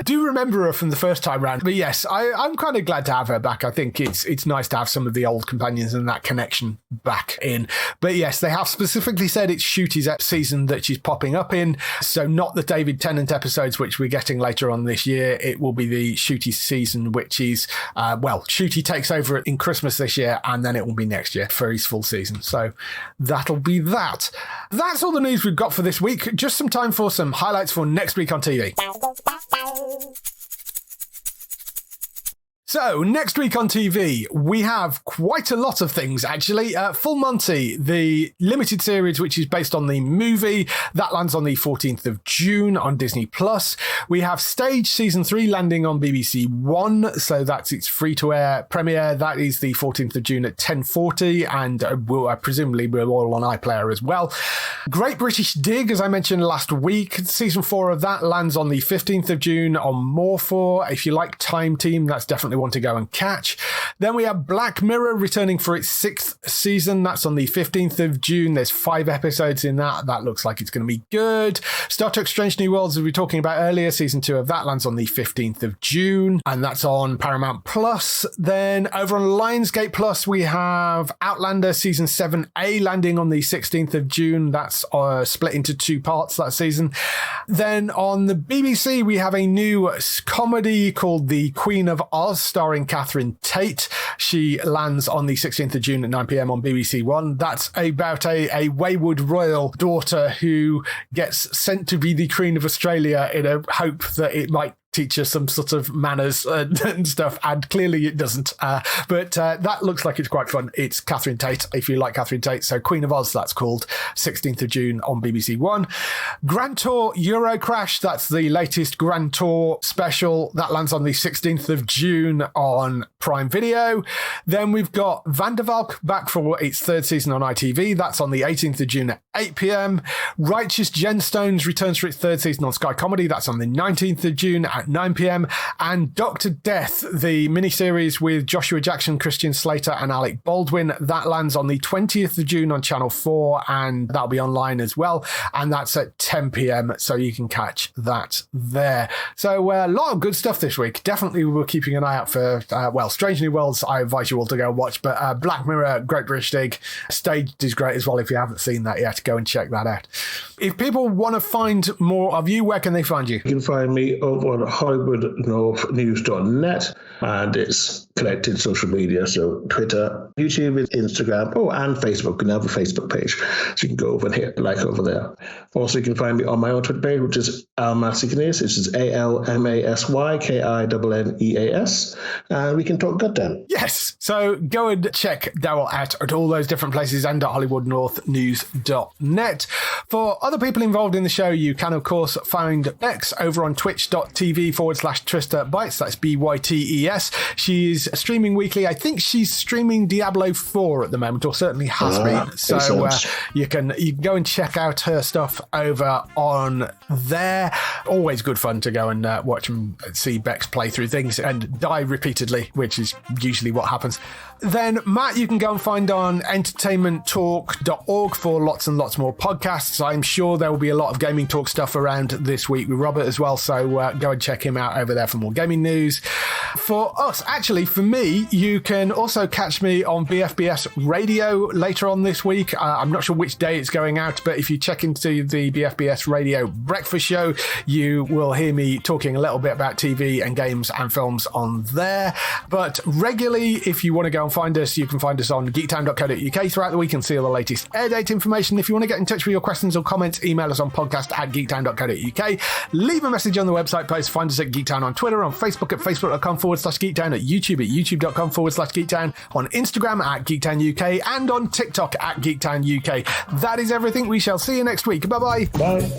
Do remember her from the first time round. But yes, I'm kind of glad to have her back. I think it's nice to have some of the old companions and that connection back in. But yes, they have specifically said it's Ncuti's season that she's popping up in. So not the David Tennant episodes, which we're getting later on this year. It will be the Ncuti season, which is, Ncuti takes over in Christmas this year, and then it will be next year for his full season. So that'll be that. That's all the news we've got for this week. Just some time for some highlights for next week on TV. So, next week on TV, we have quite a lot of things, actually. Full Monty, the limited series, which is based on the movie, that lands on the 14th of June on Disney+. We have Stage Season 3 landing on BBC One, so that's its free-to-air premiere. That is the 14th of June at 10:40, and presumably we're all on iPlayer as well. Great British Dig, as I mentioned last week, Season 4 of that lands on the 15th of June on More4. If you like Time Team, that's definitely one to go and catch. Then we have Black Mirror returning for its 6th season. That's on the 15th of June. There's 5 episodes in that. That looks like it's going to be good. Star Trek Strange New Worlds, as we were talking about earlier, season 2 of that lands on the 15th of June, and that's on Paramount Plus. Then over on Lionsgate Plus, we have Outlander season 7A landing on the 16th of June. That's split into 2 parts that season. Then on the BBC, we have a new comedy called The Queen of Oz, starring Catherine Tate. She lands on the 16th of June at 9 p.m. on BBC One. That's about a wayward royal daughter who gets sent to be the Queen of Australia in a hope that it might teach her some sort of manners and stuff, and clearly it doesn't. But that looks like it's quite fun. It's Catherine Tate, if you like Catherine Tate. So Queen of Oz, that's called, 16th of June on BBC One. Grand Tour Euro Crash, that's the latest Grand Tour special. That lands on the 16th of June on Prime Video. Then we've got Van der Valk back for its 3rd season on ITV. That's on the 18th of June at 8 p.m. Righteous Gemstones returns for its 3rd season on Sky Comedy. That's on the 19th of June at 9 p.m. And Dr. Death, the miniseries with Joshua Jackson, Christian Slater and Alec Baldwin, that lands on the 20th of June on Channel 4, and that'll be online as well, and that's at 10 p.m, so you can catch that there. So a lot of good stuff this week. Definitely we're keeping an eye out for Strange New Worlds. I advise you all to go and watch, but Black Mirror, Great British Dig, Staged is great as well. If you haven't seen that yet, go and check that out. If people want to find more of you, where can they find you? You can find me over on hollywoodnorthnews.net. and it's connected social media. So Twitter, YouTube, Instagram, and Facebook. We have a Facebook page. So you can go over and hit like over there. Also, you can find me on my own Twitter page, which is Almasykineas. This is ALMASYKINNEAS. And we can talk Gundam. Yes. So go and check Darryl out at all those different places and at HollywoodNorthNews.net. For other people involved in the show, you can, of course, find Bex over on twitch.tv/Trista Bytes. That's BYTES. She's streaming weekly. I think she's streaming Diablo 4 at the moment, or certainly has been. So you can go and check out her stuff over on there. Always good fun to go and watch and see Bex play through things and die repeatedly, which is usually what happens. Then Matt, you can go and find on entertainmenttalk.org for lots and lots more podcasts. I'm sure there will be a lot of gaming talk stuff around this week with Robert as well, so go and check him out over there for more gaming news. For us, actually, for me, you can also catch me on BFBS Radio later on this week. I'm not sure which day it's going out, but if you check into the BFBS Radio breakfast show, you will hear me talking a little bit about TV and games and films on there. But regularly, if you want to go and find us, you can find us on geektown.co.uk throughout the week and see all the latest air date information. If you want to get in touch with your questions or comments, email us on podcast@geektown.co.uk. Leave a message on the website post. Find us at Geektown on Twitter, on Facebook at facebook.com/Geektown, at YouTube at youtube.com/Geektown, on Instagram at Geektown UK, and on TikTok at Geektown UK. That is everything. We shall see you next week. Bye-bye. Bye.